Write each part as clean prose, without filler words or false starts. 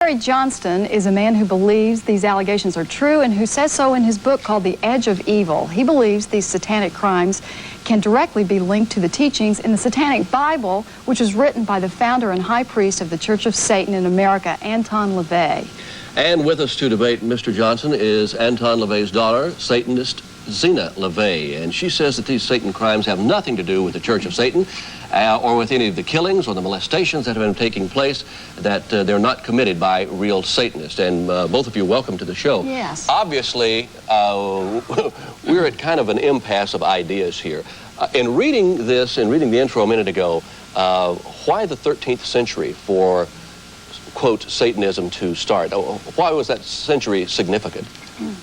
Jerry Johnston is a man who believes these allegations are true and who says so in his book called The Edge of Evil. He believes these satanic crimes can directly be linked to the teachings in the Satanic Bible, which was written by the founder and high priest of the Church of Satan in America, Anton LaVey. And with us to debate Mr. Johnson is Anton LaVey's daughter, Satanist Zeena LaVey. And she says that these Satan crimes have nothing to do with the Church of Satan or with any of the killings or the molestations that have been taking place, that they're not committed by real Satanists. And both of you, welcome to the show. Yes. Obviously, we're at kind of an impasse of ideas here. In reading this and reading the intro a minute ago, why the 13th century for, quote, Satanism to start? Why was that century significant?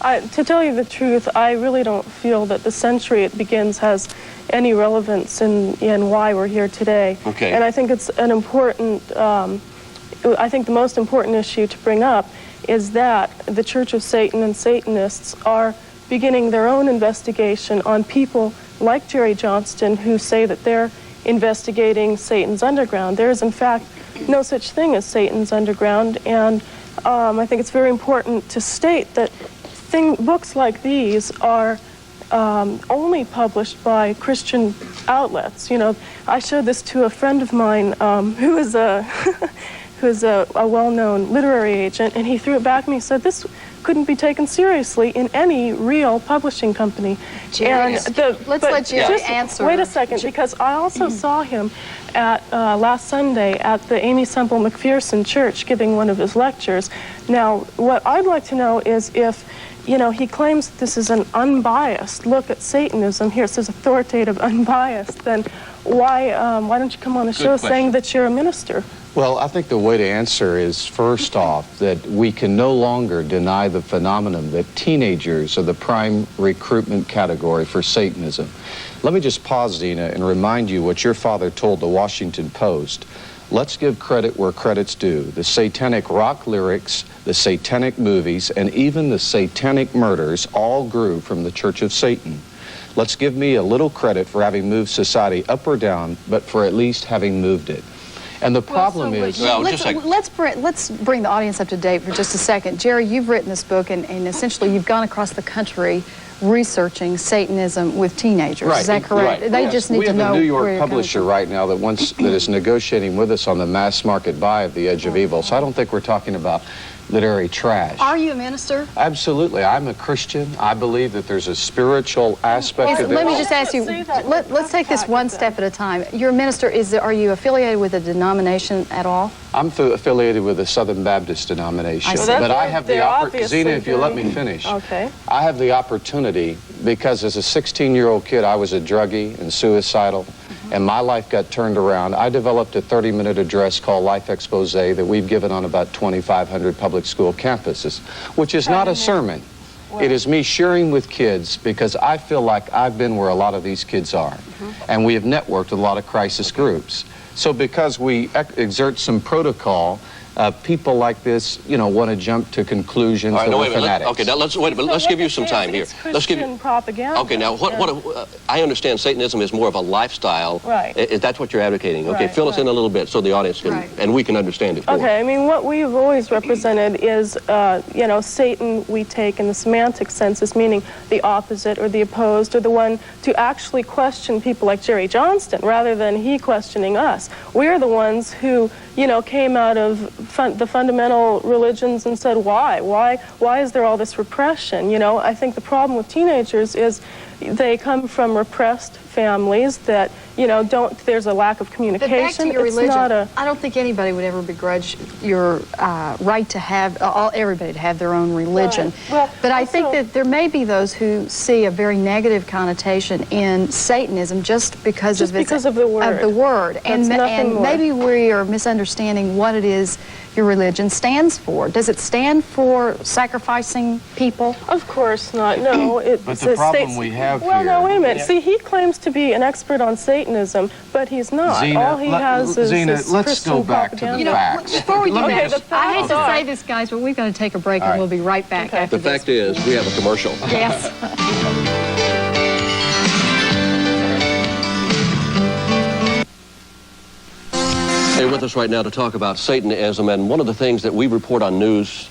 To tell you the truth, I really don't feel that the century it begins has any relevance in why we're here today. Okay. And I think it's an important, I think the most important issue to bring up is that the Church of Satan and Satanists are beginning their own investigation on people like Jerry Johnston who say that they're investigating Satan's underground. There is, in fact, no such thing as Satan's underground, and I think it's very important to state that books like these are only published by Christian outlets. You know, I showed this to a friend of mine who is a well-known literary agent, and he threw it back at me and said, this couldn't be taken seriously in any real publishing company. Jerry, let's let Jerry answer. Wait a second, because I also saw him at last Sunday at the Amy Semple McPherson Church giving one of his lectures. Now, what I'd like to know is if, you know, he claims that this is an unbiased look at Satanism. Here it says authoritative, unbiased. Then why don't you come on the show saying that you're a minister? Well, I think the way to answer is, first off, that we can no longer deny the phenomenon that teenagers are the prime recruitment category for Satanism. Let me just pause, Zeena, and remind you what your father told the Washington Post. Let's give credit where credit's due. The satanic rock lyrics, the satanic movies, and even the satanic murders all grew from the Church of Satan. Let's give me a little credit for having moved society up or down, but for at least having moved it. And the problem is... Let's bring the audience up to date for just a second. Jerry, you've written this book, and essentially you've gone across the country researching Satanism with teenagers. Right. Is that correct? Right. They just need to know. We have a New York where publisher right now that is negotiating with us on the mass market buy of The Edge of Evil. So I don't think we're talking about literary trash. Are you a minister? Absolutely. I'm a Christian. I believe that there's a spiritual aspect of this. Let me just ask you, let's take this one step at a time. You're a minister. Are you affiliated with a denomination at all? I'm affiliated with the Southern Baptist denomination. But I have the opportunity, Zeena, if you let me finish. Okay. I have the opportunity because as a 16-year-old kid, I was a druggie and suicidal. And my life got turned around. I developed a 30-minute address called Life Expose that we've given on about 2,500 public school campuses, which is not a sermon. It is me sharing with kids because I feel like I've been where a lot of these kids are. And we have networked with a lot of crisis groups. So because we exert some protocol, people like this, you know, want to jump to conclusions that are fanatics. Okay, now let's wait a minute. Let's give you some time here. Let's give you propaganda. Okay, now I understand Satanism is more of a lifestyle. Right. That's what you're advocating. Okay, fill us in a little bit so the audience can and we can understand it. Okay, I mean, what we've always represented is, you know, Satan we take in the semantic sense as meaning the opposite or the opposed or the one to actually question people like Jerry Johnston rather than he questioning us. We're the ones who, you know, came out of the fundamental religions and said, why is there all this repression? You know, I think the problem with teenagers is they come from repressed families that, you know, there's a lack of communication. But back to your religion, not a... I don't think anybody would ever begrudge your right to have, everybody to have their own religion. Right. Well, but I think that there may be those who see a very negative connotation in Satanism just because of the word. And maybe we are misunderstanding what it is your religion stands for. Does it stand for sacrificing people? Of course not. No. But the problem we have here... Well, no, wait a minute. See, he claims to be an expert on Satanism, but he's not. Zeena, all he has is Zeena, let's Christian go back propaganda. to the facts. Before we do that, I hate to are... say this, guys, but we've got to take a break, and we'll be right back after this. The fact is, we have a commercial. Yes. Hey, with us right now to talk about Satanism, and one of the things that we report on news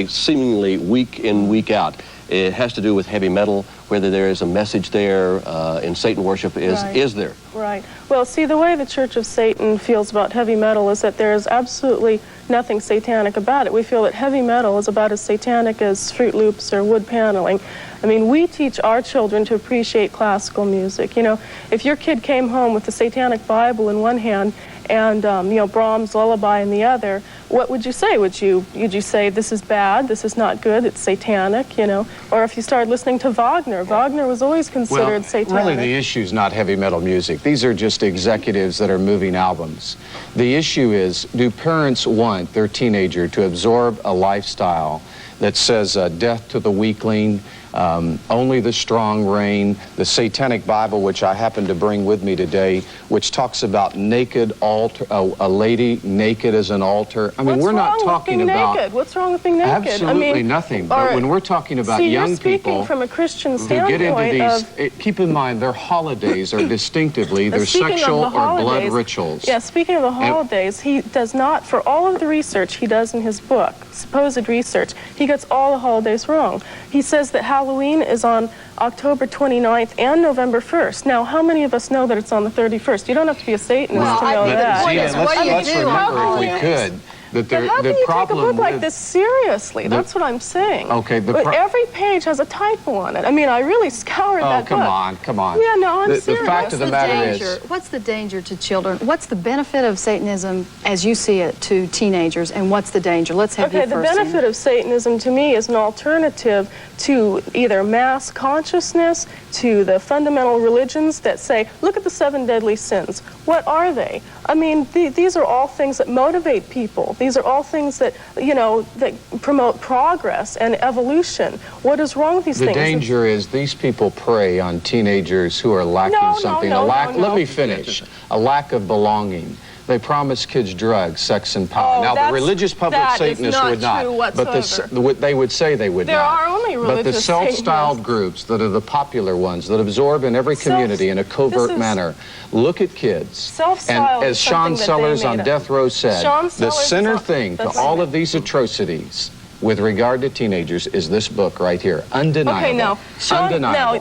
seemingly week in, week out, it has to do with heavy metal, whether there is a message there in Satan worship, is there? Right. Well, see, the way the Church of Satan feels about heavy metal is that there is absolutely nothing satanic about it. We feel that heavy metal is about as satanic as Fruit Loops or wood paneling. I mean, we teach our children to appreciate classical music. You know, if your kid came home with the Satanic Bible in one hand and, you know, Brahms' Lullaby in the other, what would you say? Would you say, this is bad, this is not good, it's satanic, you know? Or if you started listening to Wagner, Wagner was always considered satanic. Really, the issue is not heavy metal music. These are just executives that are moving albums. The issue is, do parents want their teenager to absorb a lifestyle that says death to the weakling, only the strong reign, the Satanic Bible, which I happen to bring with me today, which talks about naked altar, a lady naked as an altar. I mean, we're not talking about naked? What's wrong with being naked? Absolutely nothing. But when we're talking about young people from a Christian who get into these, keep in mind their holidays are distinctively their sexual or blood rituals. Yeah, speaking of the holidays, he does not, for all of the research he does in his book, supposed research, he gets all the holidays wrong. He says that Halloween is on October 29th and November 1st. Now, how many of us know that it's on the 31st? You don't have to be a Satanist to know that. Let's remember, if we could, that but how can you take a book like this seriously? That's what I'm saying. Okay, but every page has a typo on it. I mean, I really scoured that book. Oh, come on. Yeah, no, I'm serious. The fact of the matter is... What's the danger to children? What's the benefit of Satanism, as you see it, to teenagers, and what's the danger? Let's have you first. Okay, the benefit of Satanism to me is an alternative to either mass consciousness, to the fundamental religions that say, look at the 7 deadly sins. What are they? I mean, these are all things that motivate people. These are all things that, you know, that promote progress and evolution. What is wrong with these things? The danger is these people prey on teenagers who are lacking something. Let me finish. A lack of belonging. They promise kids drugs, sex, and power. Now, the religious public Satanists would not, but they would say they would not. There are only religious But the self-styled groups that are the popular ones that absorb in every community in a covert manner, look at kids. And as Sean Sellers on death row said, the center thing to all of these atrocities with regard to teenagers is this book right here, undeniable. Okay, now,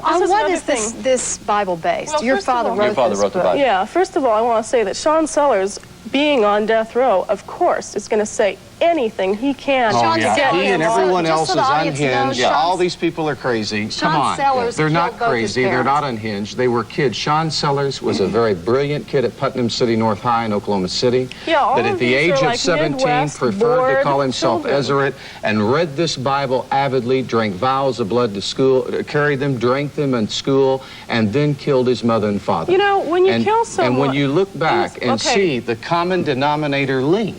on what is this Bible based? Well, your father wrote this book. Yeah, first of all, I want to say that Sean Sellers, being on death row, of course, is going to say anything he can to get he and everyone else is unhinged. All these people are crazy. Come on. They're not crazy. They're not unhinged. They were kids. Sean Sellers was a very brilliant kid at Putnam City North High in Oklahoma City. That at the age of 17 preferred to call himself Ezeret and read this Bible avidly, drank vials of blood to school, carried them, drank them in school, and then killed his mother and father. You know, when you kill someone... And when you look back and see the common denominator link,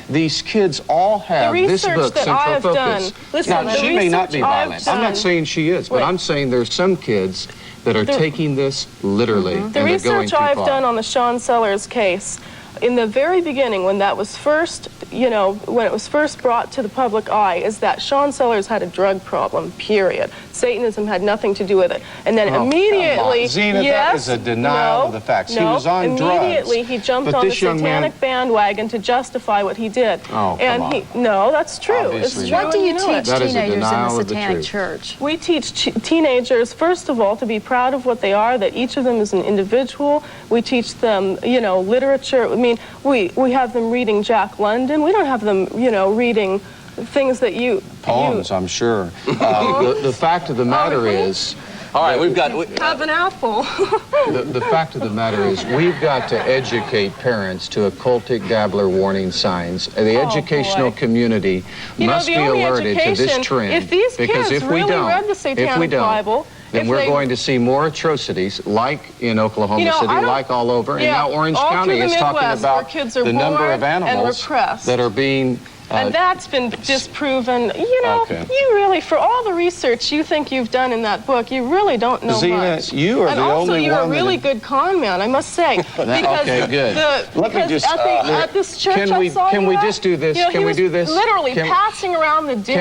these kids all have this book, Central Focus. Now, she may not be violent. I'm not saying she is, but I'm saying there's some kids that are taking this literally. The research I've done on the Sean Sellers case, in the very beginning, when that was first, you know, when it was first brought to the public eye, is that Sean Sellers had a drug problem, period. Satanism had nothing to do with it. And then immediately, Zeena, that is a denial of the facts. He was on drugs. Immediately he jumped on the satanic bandwagon to bandwagon what he did. No, that's true. It's true. What do you teach teenagers in the Satanic Church? We teach teenagers, first of all, to be proud of what they are, that each of them is an individual. We teach them, you know, literature. I mean, we have them reading Jack London. We don't have them, you know, reading things that poems, I'm sure. The fact of the matter is... All right, we've got... Have an apple. the fact of the matter is we've got to educate parents to occultic dabbler warning signs. The educational community must be alerted to this trend. If these kids really read the Satanic Bible... then we're going to see more atrocities, like in Oklahoma City, like all over. And now Orange County is talking about the number of animals that are being And that's been disproven. You know, Okay. you really, for all the research you think you've done in that book, you really don't know Zeena, much. you are and the also, only you're one a really good con man, I must say. Because okay, good. Let me just, at this church can we just do this? You know, Can we do this? Literally passing around the dish.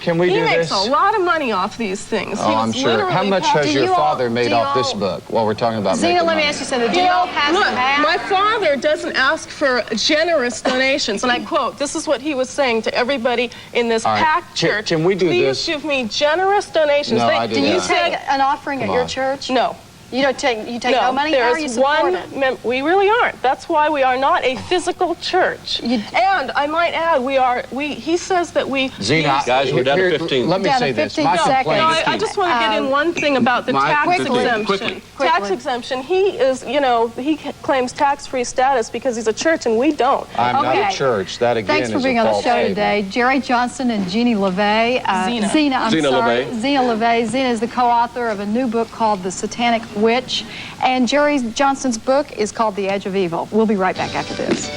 Can we do this? He makes a lot of money off these things. Oh, I'm sure. How much has your father made off this book while we're talking about Zeena, making let me money? ask you something. Do you all pass look, the math? my father doesn't ask for generous donations, and I quote, this is what he was saying to everybody in this All right. packed church. Can we do Please this? give me generous donations. No, I Do you not. take an offering at Come your on. church? No. You don't take. You take no money. How are you There's supported? we really aren't. That's why we are not a physical church. And I might add, he says that we Zeena, use- Guys, we're down to 15. Let me Down to say this. 15 My seconds. complaint No, is I just want to get in one thing about the tax Quickly. exemption. Quickly. Tax exemption. He is, you know, he claims tax-free status because he's a church and we don't. I'm not Okay. a church. That again Thanks for is being a on the false show statement. today. Jerry Johnson and Jeannie LeVay. Zeena. I'm Zeena sorry. LeVay. Zeena LeVay. Zeena is the co-author of a new book called The Satanic Witch. And Jerry Johnson's book is called The Edge of Evil. We'll be right back after this.